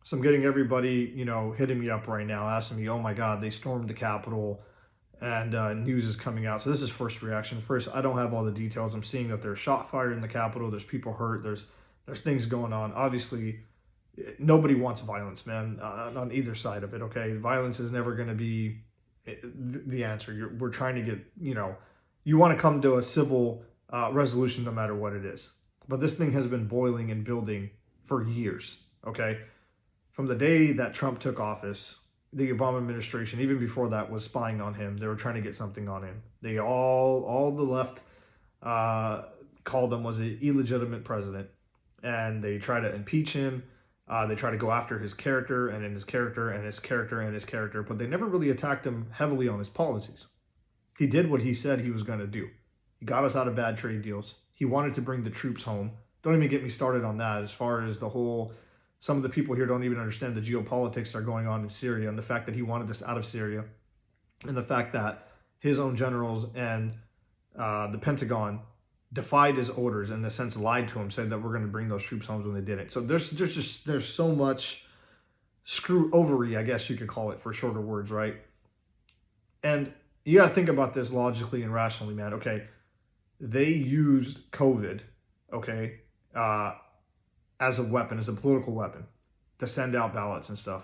So I'm getting everybody, hitting me up right now, asking me, "Oh my God, they stormed the Capitol," and news is coming out. So this is first reaction. First, I don't have all the details. I'm seeing that there's shot fired in the Capitol. There's people hurt. There's things going on. Obviously, nobody wants violence, man, on either side of it. Okay, violence is never going to be the answer. We're trying to get, you want to come to a civil resolution no matter what it is. But this thing has been boiling and building for years. Okay, from the day that Trump took office, the Obama administration, even before that, was spying on him. They were trying to get something on him. They all the left uh, called him was an illegitimate president, and they try to impeach him. They try to go after his character and in his character and his character and his character, but they never really attacked him heavily on his policies. He did what he said he was going to do. He got us out of bad trade deals. He wanted to bring the troops home. Don't even get me started on that. As far as the whole, some of the people here don't even understand the geopolitics that are going on in Syria and the fact that he wanted us out of Syria, and the fact that his own generals and the Pentagon defied his orders and in a sense lied to him, said that we're going to bring those troops home when they didn't. So there's so much screw overy, I guess you could call it for shorter words, right? And you got to think about this logically and rationally, man. Okay, they used COVID, okay, uh, as a weapon, as a political weapon, to send out ballots and stuff,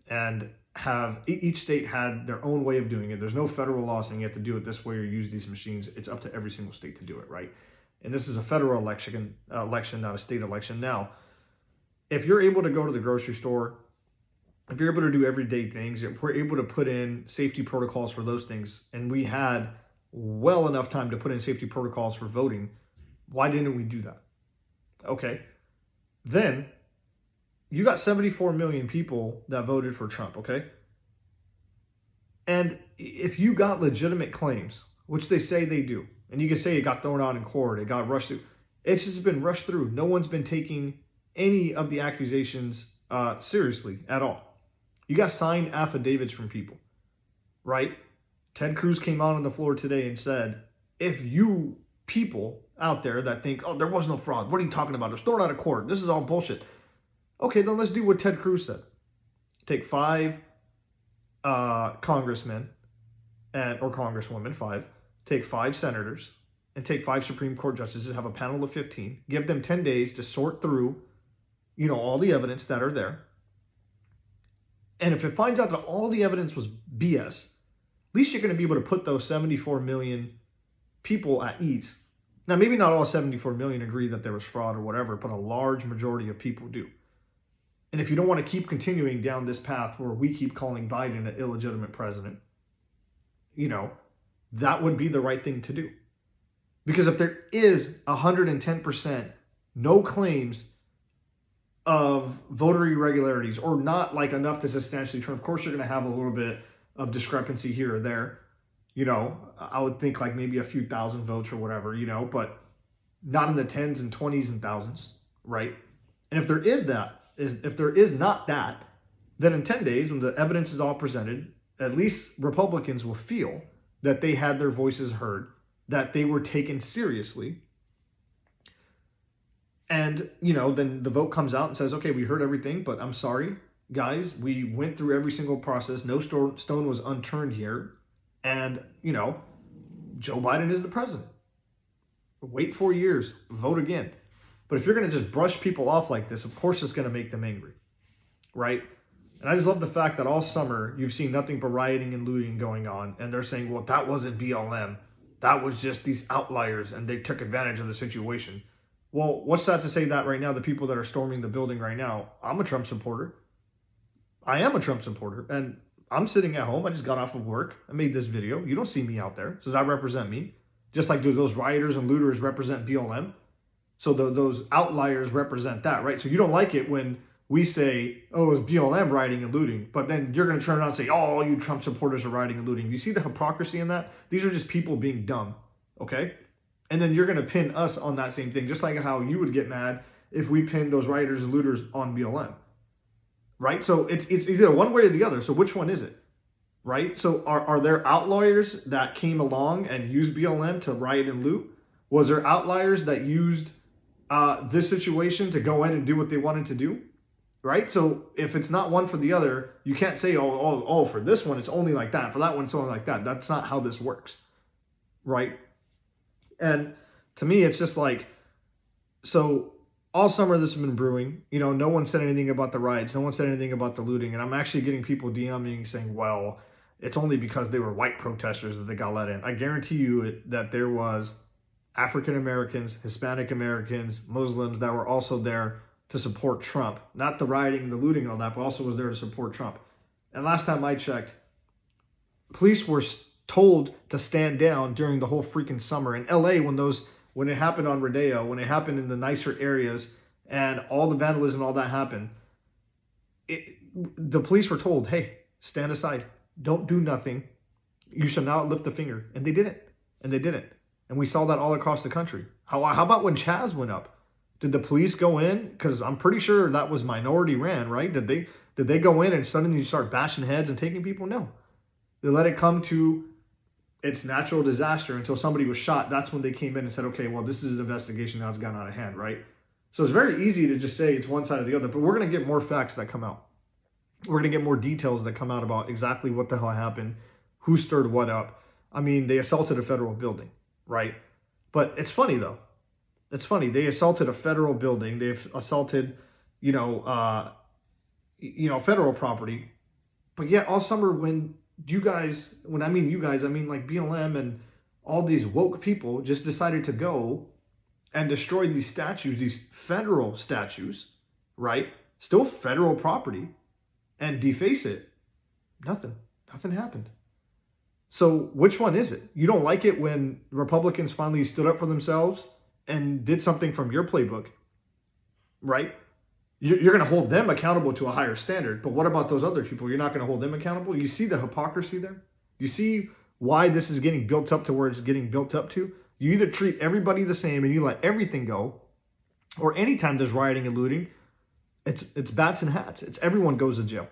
and have each state had their own way of doing it. There's no federal law saying you have to do it this way or use these machines. It's up to every single state to do it, right? And this is a federal election, not a state election. Now, if you're able to go to the grocery store, if you're able to do everyday things, if we're able to put in safety protocols for those things, and we had well enough time to put in safety protocols for voting, why didn't we do that? Okay, then you got 74 million people that voted for Trump, okay? And if you got legitimate claims, which they say they do, and you can say it got thrown out in court, it got rushed through, it's just been rushed through. No one's been taking any of the accusations seriously at all. You got signed affidavits from people, right? Ted Cruz came out on the floor today and said, if you people out there that think, oh, there was no fraud, what are you talking about? It was thrown out of court. This is all bullshit. Okay, then let's do what Ted Cruz said. Take five congressmen or congresswomen, five. Take five senators and take five Supreme Court justices. Have a panel of 15. Give them 10 days to sort through, all the evidence that are there. And if it finds out that all the evidence was BS, at least you're going to be able to put those 74 million people at ease. Now, maybe not all 74 million agree that there was fraud or whatever, but a large majority of people do. And if you don't want to keep continuing down this path where we keep calling Biden an illegitimate president, that would be the right thing to do. Because if there is 110% no claims of voter irregularities or not like enough to substantially turn, of course you're going to have a little bit of discrepancy here or there. I would think like maybe a few thousand votes or whatever, but not in the tens and 20s and thousands, right? And if there is not that, then in 10 days, when the evidence is all presented, at least Republicans will feel that they had their voices heard, that they were taken seriously. And, then the vote comes out and says, okay, we heard everything, but I'm sorry, guys, we went through every single process. No stone was unturned here. And, Joe Biden is the president. Wait 4 years, vote again. But if you're going to just brush people off like this, of course it's going to make them angry, right? And I just love the fact that all summer you've seen nothing but rioting and looting going on. And they're saying, well, that wasn't BLM. That was just these outliers and they took advantage of the situation. Well, what's that to say that right now, the people that are storming the building right now, I'm a Trump supporter. I am a Trump supporter. And I'm sitting at home. I just got off of work. I made this video. You don't see me out there. So does that represent me? Just like do those rioters and looters represent BLM? So those outliers represent that, right? So you don't like it when we say, oh, it's BLM rioting and looting, but then you're going to turn around and say, oh, all you Trump supporters are rioting and looting. You see the hypocrisy in that? These are just people being dumb, okay? And then you're going to pin us on that same thing, just like how you would get mad if we pinned those rioters and looters on BLM, right? So it's either one way or the other. So which one is it, right? So are there outliers that came along and used BLM to riot and loot? Was there outliers that used this situation to go in and do what they wanted to do, right? So if it's not one for the other, you can't say, for this one, it's only like that. For that one, it's only like that. That's not how this works, right? And to me, it's just like, so all summer this has been brewing. No one said anything about the riots. No one said anything about the looting. And I'm actually getting people DMing saying, well, it's only because they were white protesters that they got let in. I guarantee you that there was African Americans, Hispanic Americans, Muslims that were also there to support Trump. Not the rioting, the looting, and all that, but also was there to support Trump. And last time I checked, police were told to stand down during the whole freaking summer. In LA, when it happened on Rodeo, when it happened in the nicer areas, and all the vandalism and all that happened, the police were told, hey, stand aside. Don't do nothing. You shall not lift a finger. And they didn't. And they didn't. And we saw that all across the country. How about when Chaz went up? Did the police go in? Because I'm pretty sure that was minority ran, right? Did they go in and suddenly start bashing heads and taking people? No. They let it come to its natural disaster until somebody was shot. That's when they came in and said, okay, well, this is an investigation now, it's gone out of hand, right? So it's very easy to just say it's one side or the other, but we're going to get more facts that come out. We're going to get more details that come out about exactly what the hell happened, who stirred what up. I mean, they assaulted a federal building, right? But it's funny, though. It's funny. They assaulted a federal building. They've assaulted, federal property. But yet all summer when I mean you guys, I mean like BLM and all these woke people just decided to go and destroy these statues, these federal statues, right? Still federal property, and deface it. Nothing happened. So which one is it? You don't like it when Republicans finally stood up for themselves and did something from your playbook, right? You're going to hold them accountable to a higher standard. But what about those other people? You're not going to hold them accountable? You see the hypocrisy there? You see why this is getting built up to where it's getting built up to? You either treat everybody the same and you let everything go, or anytime there's rioting and looting, it's bats and hats. It's everyone goes to jail,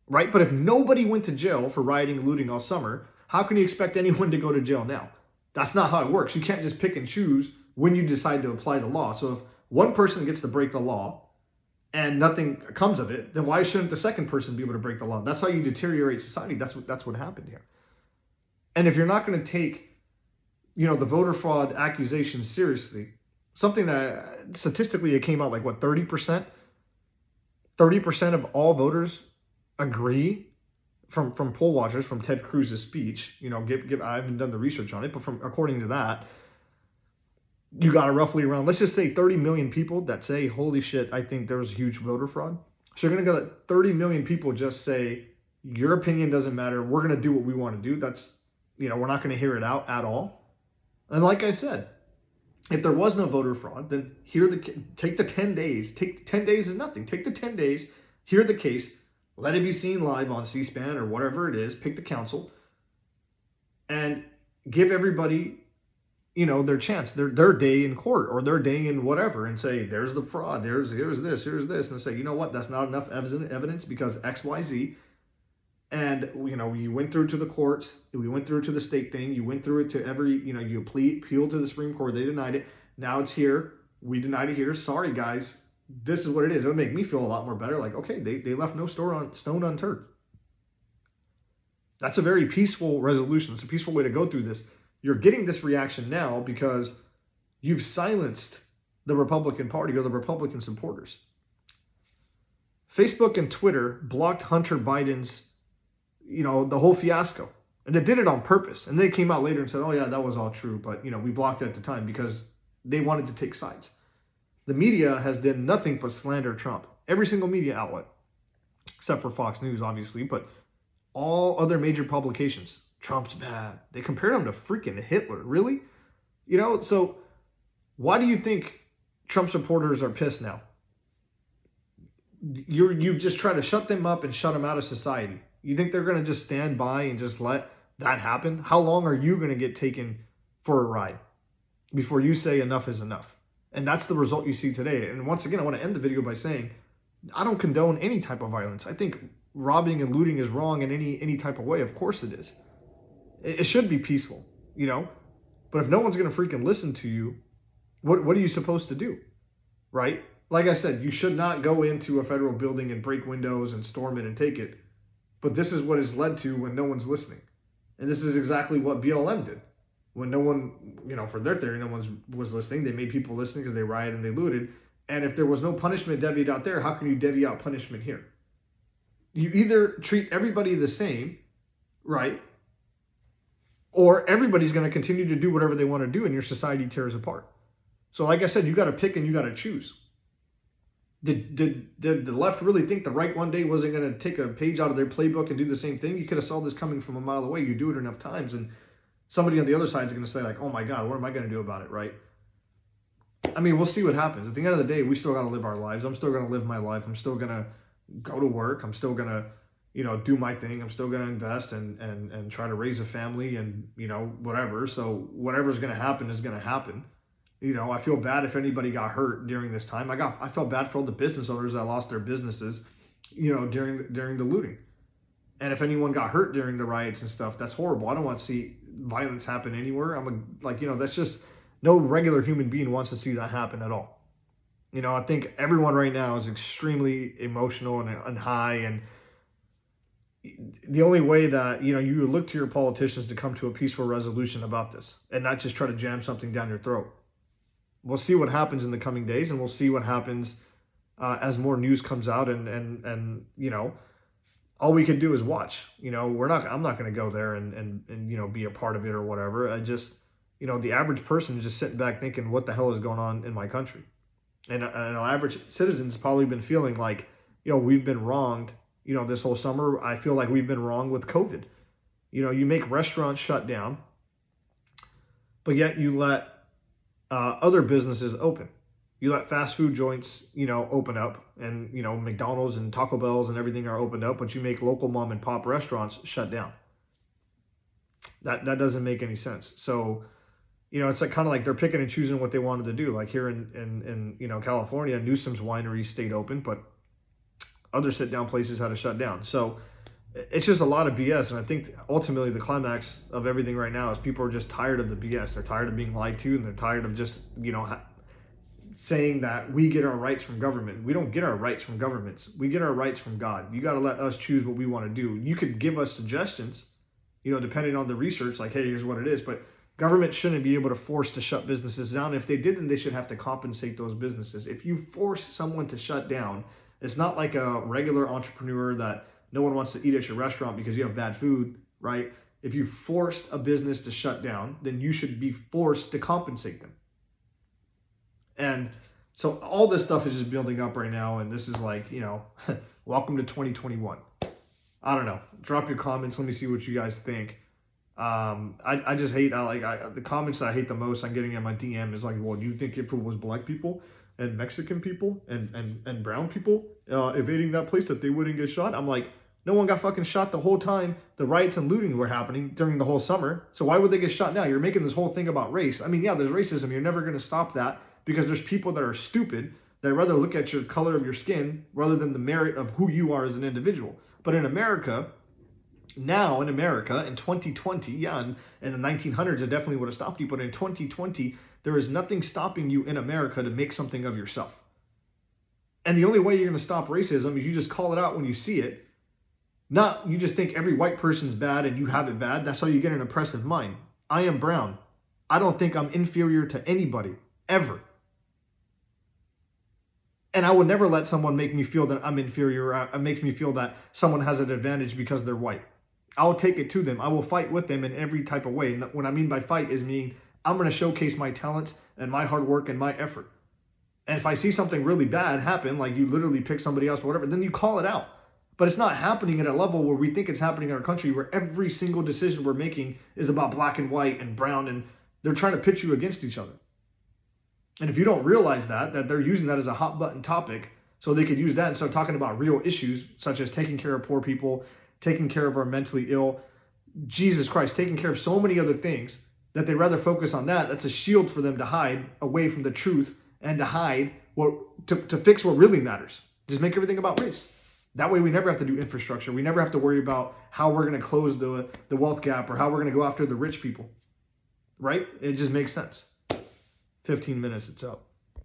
right? But if nobody went to jail for rioting and looting all summer, how can you expect anyone to go to jail now? That's not how it works. You can't just pick and choose when you decide to apply the law. So if one person gets to break the law and nothing comes of it, then why shouldn't the second person be able to break the law? That's how you deteriorate society. That's what happened here. And if you're not going to take, the voter fraud accusations seriously, something that statistically it came out like 30%? 30% of all voters agree from poll watchers, from Ted Cruz's speech. I haven't done the research on it, but according to that, you got roughly around, let's just say 30 million people that say, holy shit, I think there was huge voter fraud. So you're going to get 30 million people just say, your opinion doesn't matter. We're going to do what we want to do. That's, we're not going to hear it out at all. And like I said, if there was no voter fraud, then take the 10 days. 10 days is nothing. Take the 10 days, hear the case, let it be seen live on C-SPAN or whatever it is, pick the council, and give everybody their chance, their day in court or their day in whatever, and say, there's the fraud, here's this, and say, you know what, that's not enough evidence because X, Y, Z. And, you went through to the courts, we went through to the state thing, you went through it to every, you appealed to the Supreme Court, they denied it. Now it's here, we denied it here. Sorry, guys, this is what it is. It would make me feel a lot more better. Like, okay, they left no stone unturned. That's a very peaceful resolution. It's a peaceful way to go through this. You're getting this reaction now because you've silenced the Republican Party or the Republican supporters. Facebook and Twitter blocked Hunter Biden's, the whole fiasco. And they did it on purpose. And they came out later and said, oh yeah, that was all true. But, we blocked it at the time because they wanted to take sides. The media has done nothing but slander Trump. Every single media outlet, except for Fox News, obviously, but all other major publications. Trump's bad. They compared him to freaking Hitler. Really? So why do you think Trump supporters are pissed now? You've just tried to shut them up and shut them out of society. You think they're going to just stand by and just let that happen? How long are you going to get taken for a ride before you say enough is enough? And that's the result you see today. And once again, I want to end the video by saying, I don't condone any type of violence. I think robbing and looting is wrong in any type of way. Of course it is. It should be peaceful, But if no one's going to freaking listen to you, what are you supposed to do, right? like I said, you should not go into a federal building and break windows and storm it and take it. But this is what it's led to when no one's listening. And this is exactly what BLM did. When no one, for their theory, no one was listening. They made people listen because they rioted and they looted. And if there was no punishment devied out there, how can you divvy out punishment here? You either treat everybody the same, right? Or everybody's going to continue to do whatever they want to do and your society tears apart. So like I said, you got to pick and you got to choose. Did the left really think the right one day wasn't going to take a page out of their playbook and do the same thing? You could have saw this coming from a mile away. You do it enough times and somebody on the other side is going to say like, oh my God, what am I going to do about it, right? I mean, we'll see what happens. At the end of the day, we still got to live our lives. I'm still going to live my life. I'm still going to go to work. I'm still going to, do my thing. I'm still going to invest and try to raise a family and, whatever. So whatever's going to happen is going to happen. I feel bad if anybody got hurt during this time. I felt bad for all the business owners that lost their businesses, during the looting. And if anyone got hurt during the riots and stuff, that's horrible. I don't want to see violence happen anywhere. That's just, no regular human being wants to see that happen at all. I think everyone right now is extremely emotional and high. And the only way that, you look to your politicians to come to a peaceful resolution about this and not just try to jam something down your throat. We'll see what happens in the coming days, and we'll see what happens as more news comes out. And all we can do is watch. I'm not going to go there and be a part of it or whatever. I just, the average person is just sitting back thinking, what the hell is going on in my country? And an average citizen's probably been feeling like, we've been wronged. This whole summer, I feel like we've been wrong with COVID. You make restaurants shut down, but yet you let other businesses open. You let fast food joints, open up, and, McDonald's and Taco Bells and everything are opened up, but you make local mom and pop restaurants shut down. That doesn't make any sense. So, it's like kind of like they're picking and choosing what they wanted to do. Like here in California, Newsom's winery stayed open, but other sit down places had to shut down. So it's just a lot of BS. And I think ultimately the climax of everything right now is people are just tired of the BS. They're tired of being lied to, and they're tired of just, saying that we get our rights from government. We don't get our rights from governments. We get our rights from God. You got to let us choose what we want to do. You could give us suggestions, depending on the research, like, hey, here's what it is. But government shouldn't be able to force to shut businesses down. If they did, then they should have to compensate those businesses. If you force someone to shut down, it's not like a regular entrepreneur that no one wants to eat at your restaurant because you have bad food, right? If you forced a business to shut down, then you should be forced to compensate them. And so all this stuff is just building up right now. And this is like, welcome to 2021. I don't know. Drop your comments. Let me see what you guys think. I just hate, the comments that I hate the most I'm getting in my DM is like, well, do you think if it was black people and Mexican people and brown people evading that place that they wouldn't get shot? I'm like, no one got fucking shot the whole time the riots and looting were happening during the whole summer. So why would they get shot now? You're making this whole thing about race. I mean, yeah, there's racism. You're never going to stop that because there's people that are stupid that rather look at your color of your skin rather than the merit of who you are as an individual. But in America, now in America, in 2020, yeah, in the 1900s, it definitely would have stopped you. But in 2020, there is nothing stopping you in America to make something of yourself. And the only way you're going to stop racism is you just call it out when you see it. Not you just think every white person's bad and you have it bad. That's how you get an oppressive mind. I am brown. I don't think I'm inferior to anybody, ever. And I would never let someone make me feel that I'm inferior or make me feel that someone has an advantage because they're white. I'll take it to them. I will fight with them in every type of way. And what I mean by fight is I'm going to showcase my talents and my hard work and my effort. And if I see something really bad happen, like you literally pick somebody else or whatever, then you call it out. But it's not happening at a level where we think it's happening in our country where every single decision we're making is about black and white and brown, and they're trying to pit you against each other. And if you don't realize that they're using that as a hot button topic so they could use that and start talking about real issues such as taking care of poor people, taking care of our mentally ill, Jesus Christ, taking care of so many other things that they rather focus on that. That's a shield for them to hide away from the truth and to hide to fix what really matters. Just make everything about race. That way we never have to do infrastructure. We never have to worry about how we're going to close the wealth gap or how we're going to go after the rich people. Right? It just makes sense. 15 minutes, it's up.